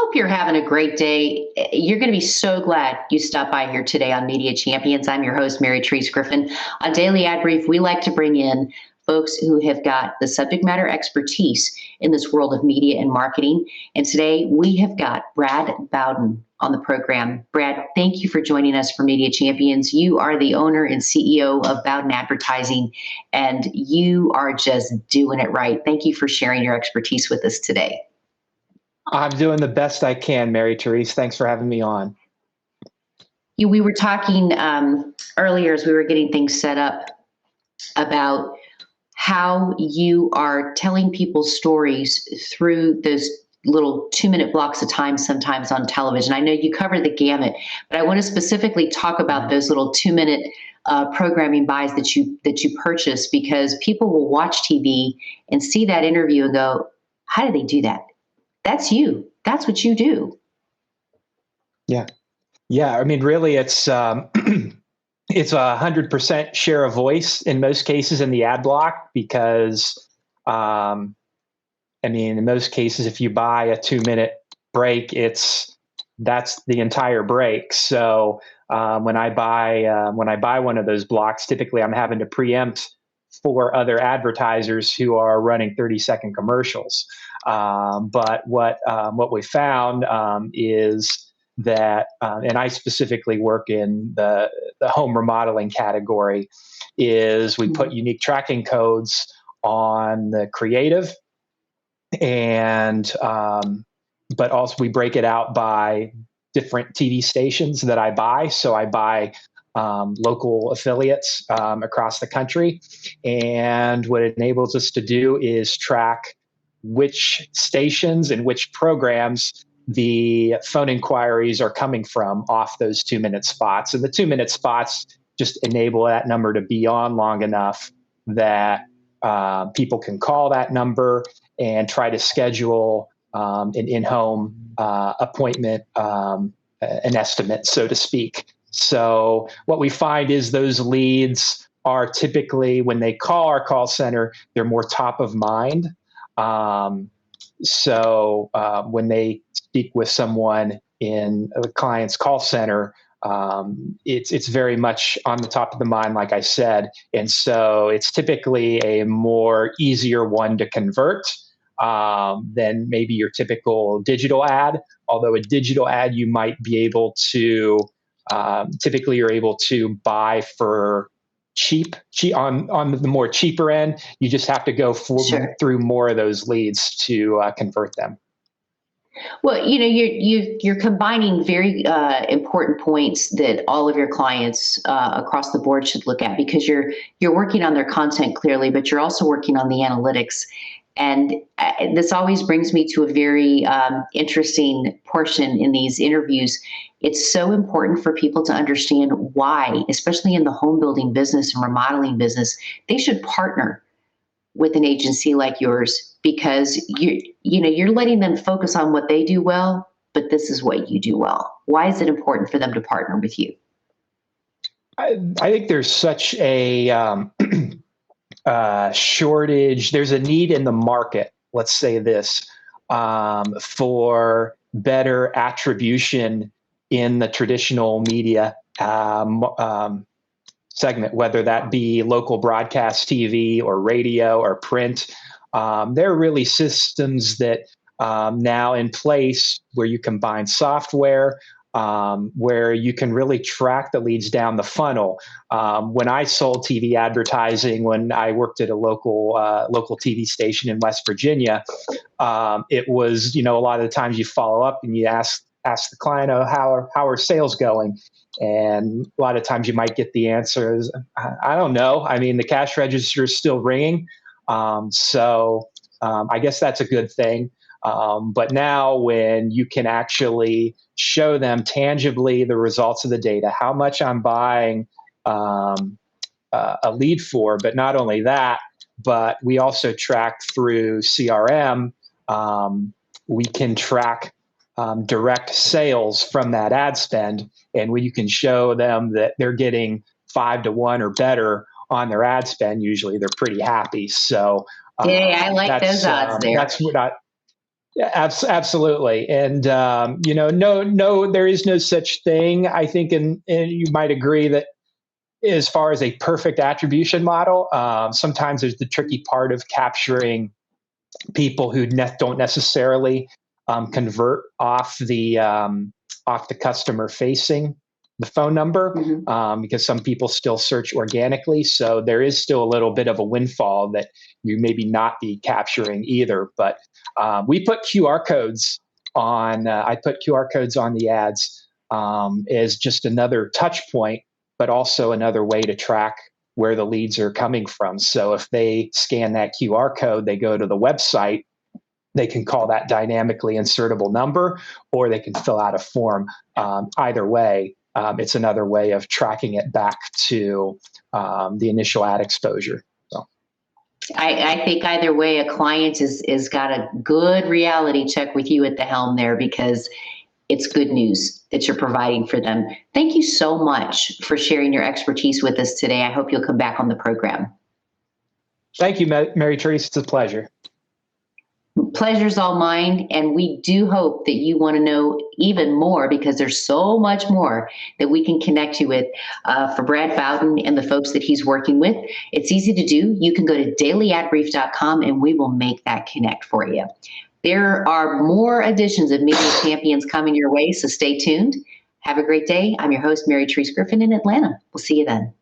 Hope you're having a great day. You're going to be so glad you stopped by here today on Media Champions. I'm your host, Mary Therese Griffin. On Daily Ad Brief, we like to bring in folks who have got the subject matter expertise in this world of media and marketing. And today we have got Brad Bowden on the program. Brad, thank you for joining us for Media Champions. You are the owner and CEO of Bowden Advertising, and you are just doing it right. Thank you for sharing your expertise with us today. I'm doing the best I can, Mary Therese. Thanks for having me on. We were talking earlier as we were getting things set up about how you are telling people stories through those little 2-minute blocks of time sometimes on television. I know you cover the gamut, but I want to specifically talk about those little 2-minute programming buys that you purchase, because people will watch TV and see that interview and go, how did they do that? That's you. That's what you do. Yeah. I mean, really, it's it's 100% share of voice in most cases in the ad block, because, I mean, in most cases, if you buy a 2-minute break, that's the entire break. So when I buy one of those blocks, typically I'm having to preempt 4 other advertisers who are running 30-second commercials. But what we found is that, and I specifically work in the home remodeling category, is we put unique tracking codes on the creative, and but also we break it out by different TV stations that I buy. So I buy local affiliates across the country. And what it enables us to do is track which stations and which programs the phone inquiries are coming from off those 2-minute spots. And the 2-minute spots just enable that number to be on long enough that people can call that number and try to schedule an in-home appointment, an estimate, so to speak. So what we find is those leads are typically, when they call our call center, they're more top of mind. So when they speak with someone in a client's call center, it's very much on the top of the mind, like I said. And so it's typically a more easier one to convert than maybe your typical digital ad. Although a digital ad, you might be able to, typically you're able to buy for cheap on the more cheaper end. You just have to go through more of those leads to convert them. Well, you're combining very important points that all of your clients across the board should look at, because you're working on their content clearly, but you're also working on the analytics. And this always brings me to a very interesting portion in these interviews. It's so important for people to understand why, especially in the home building business and remodeling business, they should partner with an agency like yours, because you're letting them focus on what they do well, but this is what you do well. Why is it important for them to partner with you? I think there's such a shortage. There's a need in the market, let's say this, for better attribution in the traditional media segment, whether that be local broadcast TV or radio or print. There are really systems that now in place where you combine software, where you can really track the leads down the funnel. When I sold TV advertising, when I worked at a local TV station in West Virginia, it was, a lot of the times you follow up and you ask the client, how are sales going? And a lot of times you might get the answers, I don't know. I mean, the cash register is still ringing. So I guess that's a good thing. But now when you can actually show them tangibly the results of the data, how much I'm buying a lead for, but not only that, but we also track through CRM. We can track direct sales from that ad spend, and when you can show them that they're getting 5 to 1 or better on their ad spend, usually they're pretty happy. So I like those odds there. That's what Yeah, absolutely. And, no, there is no such thing. I think, and you might agree that as far as a perfect attribution model, sometimes there's the tricky part of capturing people who don't necessarily convert off the customer facing the phone number, because some people still search organically. So there is still a little bit of a windfall that you maybe not be capturing either. But we put QR codes on. I put QR codes on the ads as just another touch point, but also another way to track where the leads are coming from. So if they scan that QR code, they go to the website, they can call that dynamically insertable number, or they can fill out a form. Either way, it's another way of tracking it back to the initial ad exposure. So. I think either way, a client is got a good reality check with you at the helm there, because it's good news that you're providing for them. Thank you so much for sharing your expertise with us today. I hope you'll come back on the program. Thank you, Mary Therese. It's a pleasure. Pleasure's all mine, and we do hope that you want to know even more, because there's so much more that we can connect you with. For Brad Bowden and the folks that he's working with, it's easy to do. You can go to dailyadbrief.com and we will make that connect for you. There are more editions of Media Champions coming your way, so stay tuned. Have a great day. I'm your host, Mary Therese Griffin in Atlanta. We'll see you then.